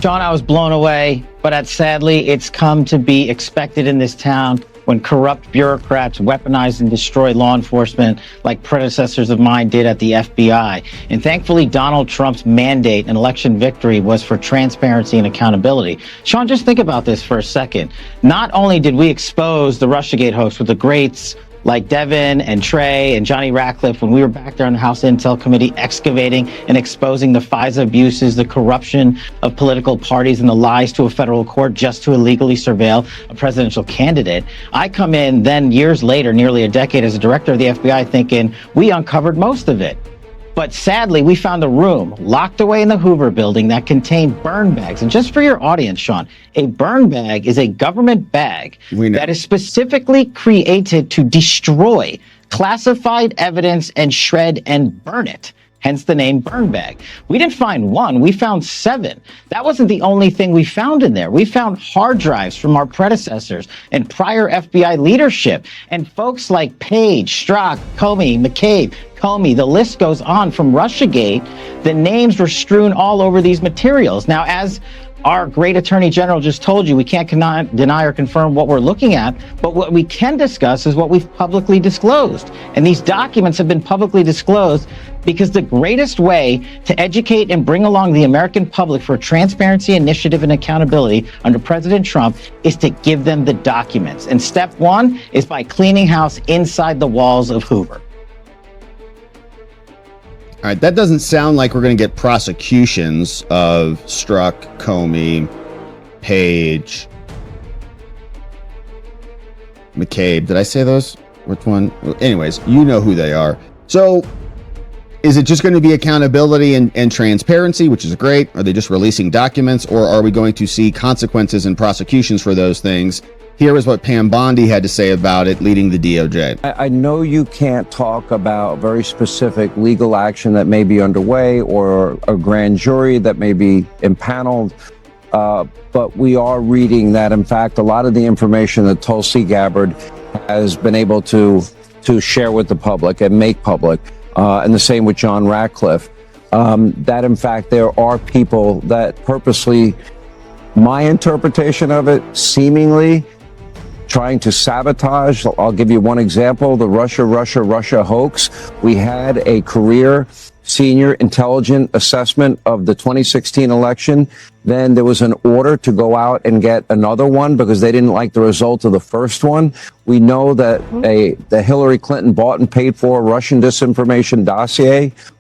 Sean, I was blown away, but sadly, it's come to be expected in this town when corrupt bureaucrats weaponize and destroy law enforcement like predecessors of mine did at the FBI. And thankfully, Donald Trump's mandate and election victory was for transparency and accountability. Sean, just think about this for a second. Not only did we expose the Russiagate hoax with the greats like Devin and Trey and Johnny Ratcliffe when we were back there on the House Intel Committee excavating and exposing the FISA abuses, the corruption of political parties, and the lies to a federal court just to illegally surveil a presidential candidate. I come in then years later, nearly a decade as a director of the FBI, thinking we uncovered most of it. But sadly, we found a room locked away in the Hoover building that contained burn bags. And just for your audience, Sean, a burn bag is a government bag that is specifically created to destroy classified evidence and shred and burn it. Hence the name burn bag. We didn't find one, we found 7. That wasn't the only thing we found in there. We found hard drives from our predecessors and prior FBI leadership. And folks like Page, Strzok, Comey, McCabe, the list goes on from Russiagate. The names were strewn all over these materials. Now, as our great attorney general just told you, we can't deny or confirm what we're looking at, but what we can discuss is what we've publicly disclosed. And these documents have been publicly disclosed because the greatest way to educate and bring along the American public for transparency, initiative, and accountability under President Trump is to give them the documents. And step 1 is by cleaning house inside the walls of Hoover. All right, that doesn't sound like we're going to get prosecutions of Strzok, Comey, Page, McCabe. Did I say those? Which one? Anyways, you know who they are. So is it just going to be accountability and transparency, which is great? Are they just releasing documents, or are we going to see consequences and prosecutions for those things? Here is what Pam Bondi had to say about it, leading the DOJ. I know you can't talk about very specific legal action that may be underway or a grand jury that may be impaneled, but we are reading that, in fact, a lot of the information that Tulsi Gabbard has been able to share with the public and make public, and the same with John Ratcliffe, that, in fact, there are people that purposely, my interpretation of it, seemingly trying to sabotage. I'll give you one example, the Russia hoax. We had a career senior intelligence assessment of the 2016 election. Then there was an order to go out and get another one because they didn't like the result of the first one. We know that the Hillary Clinton bought and paid for Russian disinformation dossier